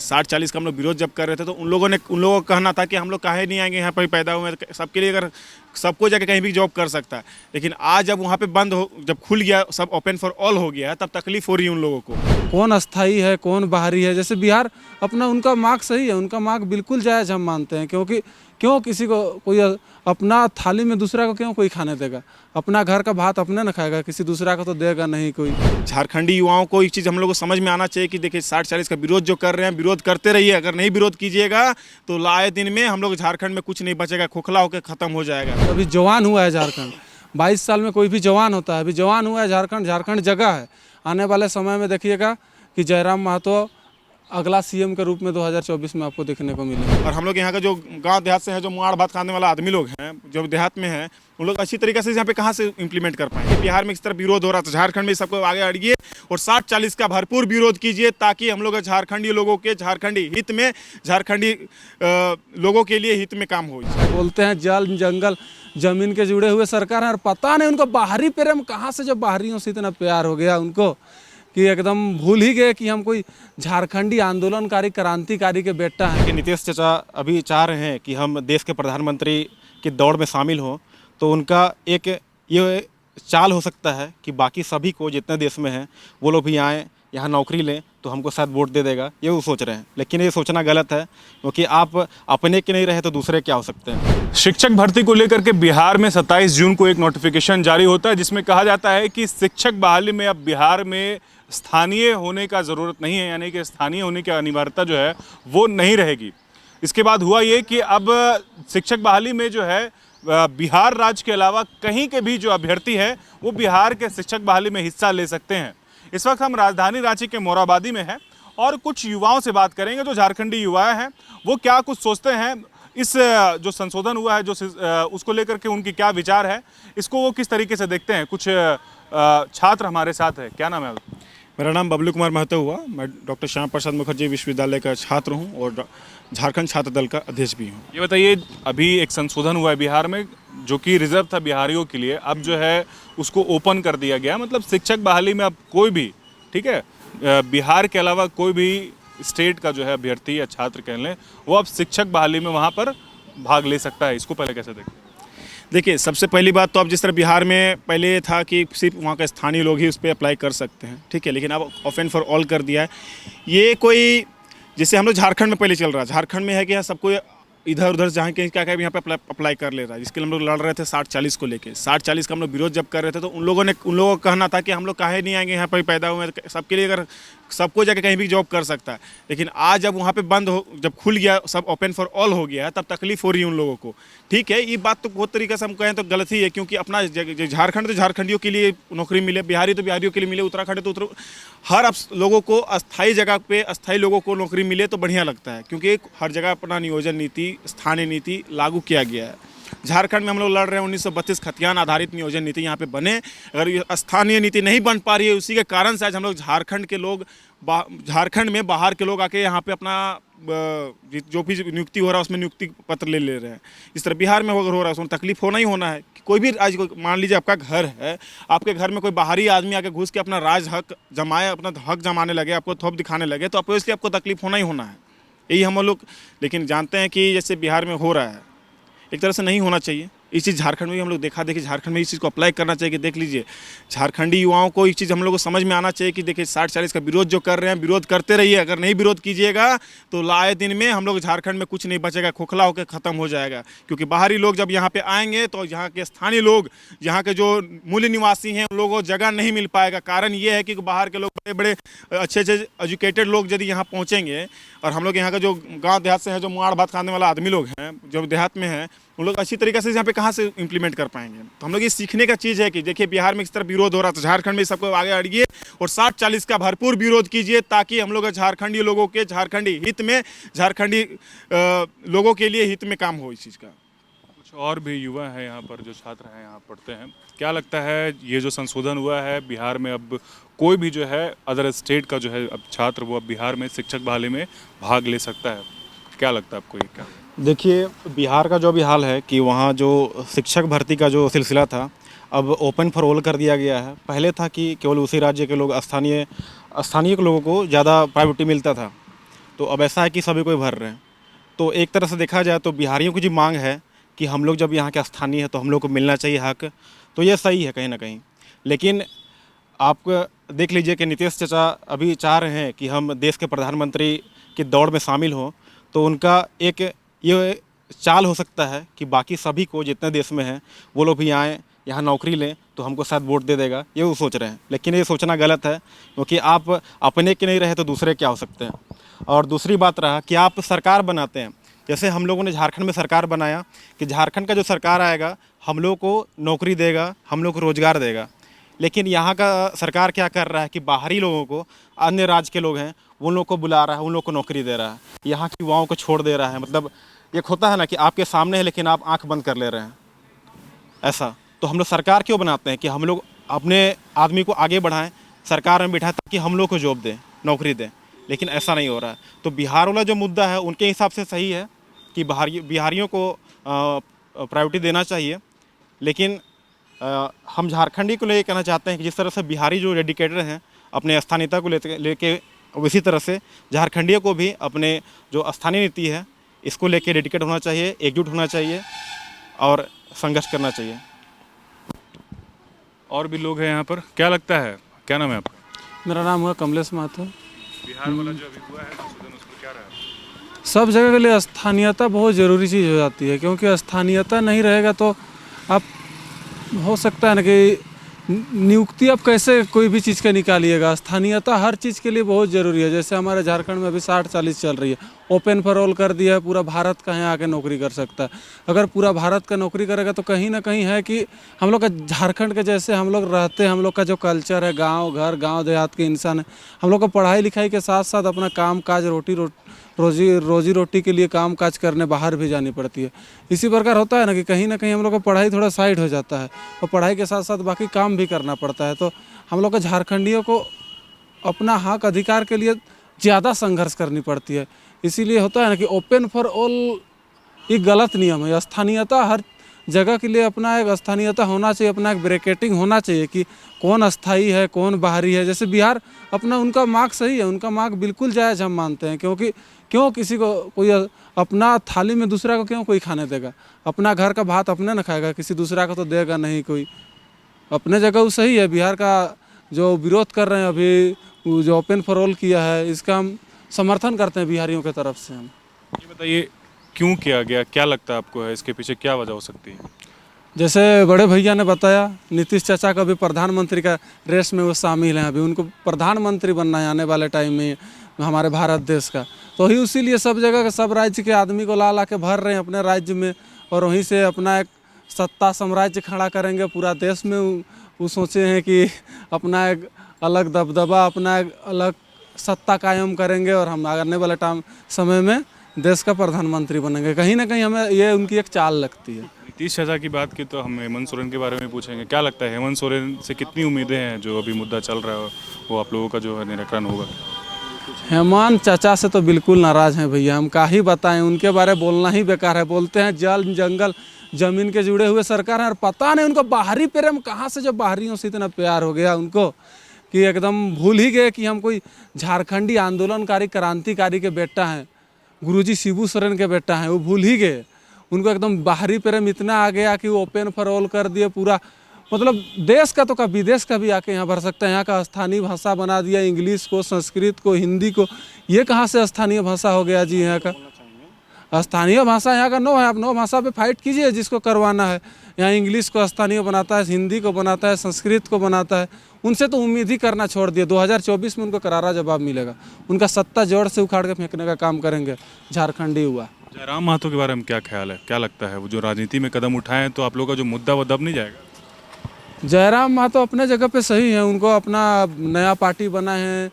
60-40 का हम लोग विरोध जब कर रहे थे तो उन लोगों का कहना था कि हम लोग काहे नहीं आएंगे, यहाँ पर पैदा हुए हैं, सबके लिए अगर सबको जाके कहीं भी जॉब कर सकता है। लेकिन आज जब वहाँ पे बंद हो, जब खुल गया, सब ओपन फॉर ऑल हो गया, तब तकलीफ हो रही है उन लोगों को। कौन अस्थाई है कौन बाहरी है, जैसे बिहार अपना उनका मार्ग सही है, उनका मार्ग बिल्कुल जायज़ हम मानते हैं, क्योंकि क्यों किसी को कोई अपना थाली में दूसरा को क्यों कोई खाने देगा, अपना घर का भात अपने न खाएगा, किसी दूसरा को तो देगा नहीं कोई। झारखंडी युवाओं को एक चीज़ हम लोग को समझ में आना चाहिए कि देखिए 60-40 का विरोध जो कर रहे हैं, विरोध करते रहिए। अगर नहीं विरोध कीजिएगा तो लाए दिन में हम लोग झारखंड में कुछ नहीं बचेगा, खोखला होकर ख़त्म हो जाएगा। अभी जवान हुआ है झारखंड, 22 साल में कोई भी जवान होता है, अभी जवान हुआ है झारखंड, झारखंड जगह है। आने वाले समय में देखिएगा कि जयराम महतो अगला सीएम के रूप में 2024 में आपको देखने को मिलेगा। और हम लोग यहाँ का जो गांव देहात से है, जो मुआड़ भात खाने वाला आदमी लोग हैं, जो देहात में हैं, उन लोग अच्छी तरीके से यहाँ पे कहाँ से इम्प्लीमेंट कर पाएंगे। बिहार में इस तरह विरोध हो रहा था, झारखंड में सबको आगे अड़िए और 60-40 का भरपूर विरोध कीजिए, ताकि हम लोग झारखंडी लोगों के झारखंडी हित में, झारखंडी लोगों के लिए हित में काम हो। बोलते हैं जल जंगल जमीन के जुड़े हुए सरकार है, और पता नहीं उनको बाहरी प्रेम कहाँ से, जब बाहरियों से इतना प्यार हो गया उनको कि एकदम भूल ही गए कि हम कोई झारखंडी आंदोलनकारी क्रांतिकारी के बेटा हैं। कि नीतीश चाचा अभी चाह रहे हैं कि हम देश के प्रधानमंत्री की दौड़ में शामिल हों, तो उनका एक ये चाल हो सकता है कि बाकी सभी को जितने देश में हैं वो लोग भी आएँ, यहाँ नौकरी लें तो हमको शायद वोट दे देगा, ये वो सोच रहे हैं। लेकिन ये सोचना गलत है, क्योंकि आप अपने के नहीं रहे तो दूसरे क्या हो सकते हैं। शिक्षक भर्ती को लेकर के बिहार में 27 जून को एक नोटिफिकेशन जारी होता है, जिसमें कहा जाता है कि शिक्षक बहाली में अब बिहार में स्थानीय होने का ज़रूरत नहीं है, यानी कि स्थानीय होने की अनिवार्यता जो है वो नहीं रहेगी। इसके बाद हुआ ये कि अब शिक्षक बहाली में जो है बिहार राज्य के अलावा कहीं के भी जो अभ्यर्थी है वो बिहार के शिक्षक बहाली में हिस्सा ले सकते हैं। इस वक्त हम राजधानी रांची के मोराबादी में हैं और कुछ युवाओं से बात करेंगे, जो झारखंडी युवा हैं वो क्या कुछ सोचते हैं, इस जो संशोधन हुआ है जो उसको लेकर के उनकी क्या विचार है, इसको वो किस तरीके से देखते हैं। कुछ छात्र हमारे साथ है। क्या नाम है? मेरा नाम बबलू कुमार महतो हुआ। मैं डॉक्टर श्यामा प्रसाद मुखर्जी विश्वविद्यालय का छात्र हूँ और झारखंड छात्र दल का अध्यक्ष भी हूँ। ये बताइए, अभी एक संशोधन हुआ है बिहार में जो कि रिजर्व था बिहारियों के लिए, अब जो है उसको ओपन कर दिया गया। मतलब शिक्षक बहाली में अब कोई भी, ठीक है, बिहार के अलावा कोई भी स्टेट का जो है अभ्यर्थी या छात्र कह लें, वो अब शिक्षक बहाली में वहाँ पर भाग ले सकता है। इसको पहले कैसे देखते हैं? देखिए, सबसे पहली बात तो अब जिस तरह बिहार में पहले था कि सिर्फ वहाँ के स्थानीय लोग ही उस पर अप्लाई कर सकते हैं, ठीक है, लेकिन अब ओपन फॉर ऑल कर दिया है। ये कोई, जैसे हम लोग झारखंड में पहले चल रहा है, झारखंड में है कि सबको इधर उधर जहाँ के क्या यहाँ पे अप्लाई कर ले रहा है, जिसके लिए हम लोग लड़ रहे थे 60-40 को लेके। 60-40 का हम लोग विरोध जब कर रहे थे तो उन लोगों का कहना था कि हम लोग काहे नहीं आएंगे, यहाँ पर पैदा हुए हैं, सबके लिए अगर सबको जाके कहीं भी जॉब कर सकता है। लेकिन आज जब वहाँ पे बंद हो, जब खुल गया, सब ओपन फॉर ऑल हो गया, तब तकलीफ हो रही है उन लोगों को। ठीक है, ये बात तो बहुत तरीके से हम कहें तो गलत ही है, क्योंकि अपना झारखंड तो झारखंडियों के लिए नौकरी मिले, बिहारी तो बिहारियों के लिए मिले, उत्तराखंड तो हर लोगों को अस्थायी जगह पे अस्थायी लोगों को नौकरी मिले तो बढ़िया लगता है, क्योंकि हर जगह अपना नियोजन नीति, स्थानीय नीति लागू किया गया है। झारखंड में हम लोग लड़ रहे हैं 1932 खतियान आधारित नियोजन नीति यहाँ पे बने। अगर ये स्थानीय नीति नहीं बन पा रही है, उसी के कारण से आज हम लोग झारखंड के लोग, झारखंड में बाहर के लोग आके यहाँ पे अपना जो भी नियुक्ति हो रहा है उसमें नियुक्ति पत्र ले रहे हैं। इस तरह बिहार में अगर हो रहा है उसमें तकलीफ होना ही होना है। कोई भी आज मान लीजिए आपका घर है, आपके घर में कोई बाहरी आदमी आके घुस के अपना राज हक जमाए, अपना हक जमाने लगे, आपको थोप दिखाने लगे, तो इसलिए आपको तकलीफ होना ही होना है। यही हम लोग लेकिन जानते हैं कि जैसे बिहार में हो रहा है, एक तरह से नहीं होना चाहिए। इस चीज़ झारखंड में भी हम लोग देखा देखिए, झारखंड में इस चीज़ को अप्लाई करना चाहिए कि देख लीजिए, झारखंडी युवाओं को एक चीज़ हम लोग को समझ में आना चाहिए कि देखिए 60-40 का विरोध जो कर रहे हैं, विरोध करते रहिए। अगर नहीं विरोध कीजिएगा तो लाए दिन में हम लोग झारखंड में कुछ नहीं बचेगा, खोखला होकर ख़त्म हो जाएगा। क्योंकि बाहरी लोग जब यहाँ पे आएंगे तो यहाँ के स्थानीय लोग, यहाँ के जो मूल निवासी हैं, उन लोगों को जगह नहीं मिल पाएगा। कारण ये है कि बाहर के लोग बड़े बड़े अच्छे एजुकेटेड लोग यदि यहाँ पहुँचेंगे, और हम लोग यहाँ का जो गाँव देहात से है, जो मुआड़ भात खाने वाला आदमी लोग हैं, जो देहात में हैं, उन लोग अच्छी तरीके से यहाँ पे कहाँ से इम्प्लीमेंट कर पाएंगे। तो हम लोग ये सीखने का चीज़ है कि देखिए बिहार में इस तरह विरोध हो रहा था, झारखंड में सबको आगे अड़िए और 60-40 का भरपूर विरोध कीजिए, ताकि हम लोग झारखंडी लोगों के झारखंडी हित में, झारखंडी लोगों के लिए हित में काम हो इस चीज़ का। कुछ और भी युवा हैं यहाँ पर, जो छात्र हैं यहाँ पढ़ते हैं। क्या लगता है ये जो संशोधन हुआ है बिहार में, अब कोई भी जो है अदर स्टेट का जो है अब छात्र वो अब बिहार में शिक्षक बहाली में भाग ले सकता है? क्या लगता है आपको ये? क्या देखिए, बिहार का जो भी हाल है कि वहाँ जो शिक्षक भर्ती का जो सिलसिला था अब ओपन फॉर ऑल कर दिया गया है। पहले था कि केवल उसी राज्य के लोग, स्थानीय के लोगों को ज़्यादा प्रायोरिटी मिलता था। तो अब ऐसा है कि सभी कोई भर रहे हैं। तो एक तरह से देखा जाए तो बिहारियों की जो मांग है कि हम लोग जब यहाँ के स्थानीय है तो हम लोग को मिलना चाहिए हक, तो ये सही है कहीं ना कहीं। लेकिन आप देख लीजिए कि नीतीश चाचा अभी चाह रहे हैं कि हम देश के प्रधानमंत्री की दौड़ में शामिल हों, तो उनका एक ये चाल हो सकता है कि बाकी सभी को जितने देश में हैं वो लोग भी आएँ, यहाँ नौकरी लें तो हमको शायद वोट दे देगा, ये वो सोच रहे हैं। लेकिन ये सोचना गलत है, क्योंकि आप अपने के नहीं रहे तो दूसरे क्या हो सकते हैं। और दूसरी बात रहा कि आप सरकार बनाते हैं, जैसे हम लोगों ने झारखंड में सरकार बनाया कि झारखंड का जो सरकार आएगा हम लोग को नौकरी देगा, हम लोग को रोज़गार देगा। लेकिन यहाँ का सरकार क्या कर रहा है कि बाहरी लोगों को, अन्य राज्य के लोग हैं उन लोग को बुला रहा है, उन लोग को नौकरी दे रहा है, यहाँ की युवाओं को छोड़ दे रहा है। मतलब एक होता है ना कि आपके सामने है लेकिन आप आंख बंद कर ले रहे हैं, ऐसा। तो हम लोग सरकार क्यों बनाते हैं कि हम लोग अपने आदमी को आगे बढ़ाएं, सरकार में बिठाएं ताकि हम लोग को जॉब दें, नौकरी दें। लेकिन ऐसा नहीं हो रहा है। तो बिहार वाला जो मुद्दा है उनके हिसाब से सही है कि बिहारियों को प्रायोरिटी देना चाहिए। लेकिन हम झारखंडी को ले कहना चाहते हैं कि जिस तरह से बिहारी जो डेडिकेटेड हैं अपने स्थानीयता को लेके, उसी तरह से झारखंडियों को भी अपने जो स्थानीय नीति है इसको लेके डेडिकेट होना चाहिए, एकजुट होना चाहिए और संघर्ष करना चाहिए। और भी लोग हैं यहाँ पर, क्या लगता है, क्या नाम है आपका? मेरा नाम हुआ कमलेश महतो। बिहार वाला जो अभी हुआ है संशोधन, उस पर क्या रहा? सब जगह के लिए स्थानीयता बहुत ज़रूरी चीज़ हो जाती है, क्योंकि स्थानीयता नहीं रहेगा तो आप हो सकता है ना कि नियुक्ति आप कैसे कोई भी चीज़ का निकालिएगा। स्थानीयता हर चीज़ के लिए बहुत ज़रूरी है। जैसे हमारे झारखंड में अभी 60-40 चल रही है, ओपन फॉर ऑल कर दिया है, पूरा भारत का यहाँ आके नौकरी कर सकता है। अगर पूरा भारत का नौकरी करेगा तो कहीं ना कहीं है कि हम लोग का झारखंड के जैसे हम लोग रहते हैं, हम लोग का जो कल्चर है, गाँव घर गाँव देहात के इंसान है, हम लोग को पढ़ाई लिखाई के साथ साथ अपना काम काज रोजी रोटी के लिए काम काज करने बाहर भी जानी पड़ती है। इसी प्रकार होता है ना कि कहीं ना कहीं हम लोग का पढ़ाई थोड़ा साइड हो जाता है और पढ़ाई के साथ साथ बाकी काम भी करना पड़ता है। तो हम लोग का झारखंडियों को अपना हक अधिकार के लिए ज़्यादा संघर्ष करनी पड़ती है। इसीलिए होता है ना कि ओपन फॉर ऑल एक गलत नियम है। स्थानीयता हर जगह के लिए अपना एक स्थानीयता होना चाहिए, अपना एक ब्रैकेटिंग होना चाहिए कि कौन अस्थाई है कौन बाहरी है। जैसे बिहार अपना उनका मार्क सही है, उनका मार्क बिल्कुल जायज़ हम मानते हैं, क्योंकि क्यों किसी को कोई अपना थाली में दूसरा को क्यों कोई खाने देगा। अपना घर का भात अपने न खाएगा, किसी दूसरा को तो देगा नहीं कोई। अपने जगह वो सही है। बिहार का जो विरोध कर रहे हैं अभी, जो ओपन फॉर ऑल किया है, इसका हम समर्थन करते हैं बिहारियों की तरफ से। हम ये बताइए क्यों किया गया, क्या लगता है आपको है इसके पीछे क्या वजह हो सकती है? जैसे बड़े भैया ने बताया, नीतीश चाचा का भी प्रधानमंत्री का रेस में वो शामिल हैं। अभी उनको प्रधानमंत्री बनना है आने वाले टाइम में हमारे भारत देश का। तो ही उसीलिए सब जगह के सब राज्य के आदमी को ला के भर रहे हैं अपने राज्य में, और वहीं से अपना एक सत्ता साम्राज्य खड़ा करेंगे पूरा देश में। वो सोचे हैं कि अपना एक अलग दबदबा, अपना एक अलग सत्ता कायम करेंगे और हम आने वाले समय में देश का प्रधानमंत्री बनेंगे। कहीं ना कहीं हमें ये उनकी एक चाल लगती है। नीतीश चाचा की बात की तो हम हेमंत सोरेन के बारे में पूछेंगे। क्या लगता है हेमंत सोरेन से कितनी उम्मीदें हैं, जो अभी मुद्दा चल रहा है वो आप लोगों का जो है निराकरण होगा? हेमंत चाचा से तो बिल्कुल नाराज़ हैं भैया, हम क्या ही बताएं। उनके बारे में बोलना ही बेकार है। बोलते हैं जल जंगल जमीन के जुड़े हुए सरकार है, और पता नहीं उनको बाहरी प्रेम कहाँ से, जो बाहरियों से इतना प्यार हो गया उनको कि एकदम भूल ही गए कि हम कोई झारखंडी आंदोलनकारी क्रांतिकारी के बेटा हैं, गुरुजी शिबू सोरेन के बेटा हैं। वो भूल ही गए। उनको एकदम बाहरी प्रेम इतना आ गया कि वो ओपन फॉर ऑल कर दिए पूरा। मतलब देश का तो का विदेश का भी आके यहाँ भर सकता है। यहाँ का स्थानीय भाषा बना दिया, इंग्लिश को, संस्कृत को, हिंदी को। ये कहाँ से स्थानीय भाषा हो गया जी? यहाँ का स्थानीय भाषा यहाँ का नो है। आप नो भाषा पे फाइट कीजिए जिसको करवाना है। यहाँ इंग्लिश को स्थानीय बनाता है, हिंदी को बनाता है, संस्कृत को बनाता है। उनसे तो उम्मीद ही करना छोड़ दिए। 2024 में उनको करारा जवाब मिलेगा। उनका सत्ता जोड़ से उखाड़ के फेंकने का काम करेंगे झारखंडी हुआ। जयराम महतो के बारे में क्या ख्याल है, क्या लगता है वो जो राजनीति में कदम उठाएं तो आप लोगों का जो मुद्दा वो दब नहीं जाएगा? जयराम महतो अपने जगह पे सही है। उनको अपना नया पार्टी बना है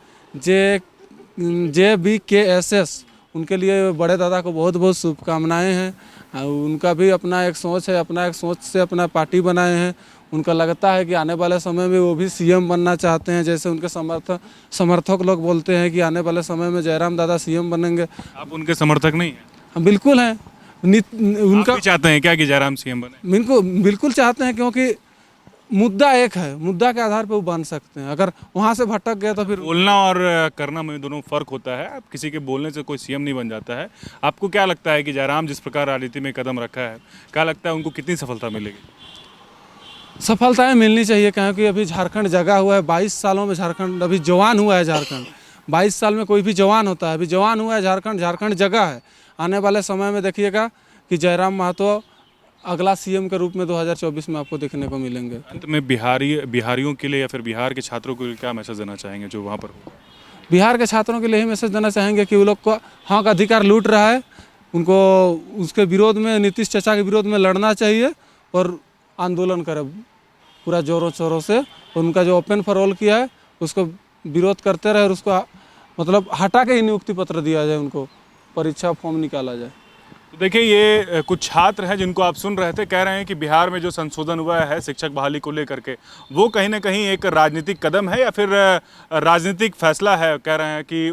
JBKSS। उनके लिए बड़े दादा को बहुत बहुत शुभकामनाएं हैं। उनका भी अपना एक सोच है, अपना एक सोच से अपना पार्टी बनाए हैं। उनका लगता है कि आने वाले समय में वो भी CM बनना चाहते हैं। जैसे उनके समर्थक लोग बोलते हैं कि आने वाले समय में जयराम दादा CM बनेंगे। आप उनके समर्थक नहीं हैं? हम बिल्कुल हैं। उनका आप भी चाहते हैं क्या कि जयराम CM बने? बिल्कुल चाहते हैं, क्योंकि मुद्दा एक है, मुद्दा के आधार पे वो बन सकते हैं। अगर वहाँ से भटक गए तो फिर बोलना और करना में दोनों फर्क होता है। अब किसी के बोलने से कोई सीएम नहीं बन जाता है। आपको क्या लगता है कि जयराम जिस प्रकार राजनीति में कदम रखा है, क्या लगता है उनको कितनी सफलता मिलेगी? सफलताएं मिलनी चाहिए, क्योंकि अभी झारखंड जगा हुआ है। 22 सालों में झारखंड अभी जवान हुआ है। झारखंड 22 साल में कोई भी जवान होता है, अभी जवान हुआ है झारखंड। झारखंड जगा है। आने वाले समय में देखिएगा कि जयराम महतो अगला सीएम के रूप में 2024 में आपको देखने को मिलेंगे। अंत में बिहारियों के लिए या फिर बिहार के छात्रों के लिए क्या मैसेज देना चाहेंगे जो वहाँ पर हो? बिहार के छात्रों के लिए ही मैसेज देना चाहेंगे कि वो लोग को हक अधिकार लूट रहा है, उनको उसके विरोध में, नीतीश चाचा के विरोध में लड़ना चाहिए और आंदोलन करे पूरा जोरों शोरों से। उनका जो ओपन फॉर ऑल किया है उसको विरोध करते रहे और उसको मतलब हटा के ही नियुक्ति पत्र दिया जाए, उनको परीक्षा फॉर्म निकाला जाए। तो देखिए, ये कुछ छात्र हैं जिनको आप सुन रहे थे, कह रहे हैं कि बिहार में जो संशोधन हुआ है शिक्षक बहाली को लेकर के, वो कहीं ना कहीं एक राजनीतिक कदम है या फिर राजनीतिक फैसला है। कह रहे हैं कि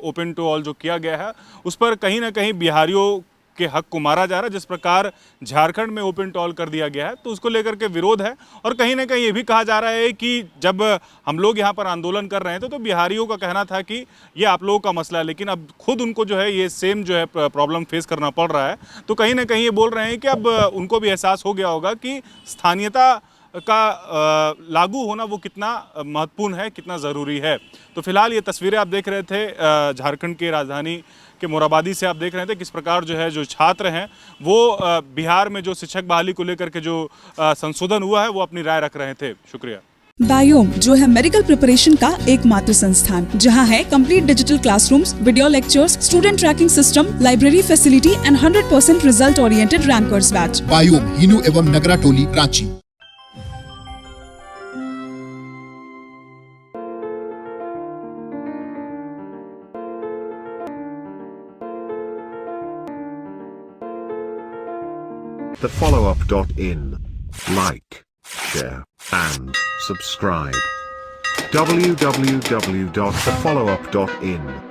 ओपन टू ऑल जो किया गया है उस पर कहीं ना कहीं बिहारियों के हक को मारा जा रहा है। जिस प्रकार झारखंड में ओपन टू ऑल कर दिया गया है तो उसको लेकर के विरोध है। और कहीं ना कहीं ये भी कहा जा रहा है कि जब हम लोग यहाँ पर आंदोलन कर रहे हैं तो बिहारियों का कहना था कि ये आप लोगों का मसला है, लेकिन अब खुद उनको जो है ये सेम जो है प्रॉब्लम फेस करना पड़ रहा है। तो कहीं ना कहीं ये बोल रहे हैं कि अब उनको भी एहसास हो गया होगा कि स्थानीयता का लागू होना वो कितना महत्वपूर्ण है, कितना ज़रूरी है। तो फिलहाल ये तस्वीरें आप देख रहे थे झारखंड के राजधानी के मोराबादी से। आप देख रहे थे किस प्रकार जो है जो छात्र हैं वो बिहार में जो शिक्षक बहाली को लेकर के जो संशोधन हुआ है वो अपनी राय रख रहे थे। शुक्रिया। बायोम जो है मेडिकल प्रिपरेशन का एकमात्र संस्थान जहां है complete digital classrooms, video lectures, student tracking system, library facility and 100% result oriented rankers batch. Biome Hinoo एवं नगरा टोली, Ranchi. thefollowup.in. Like, share, and subscribe. www.thefollowup.in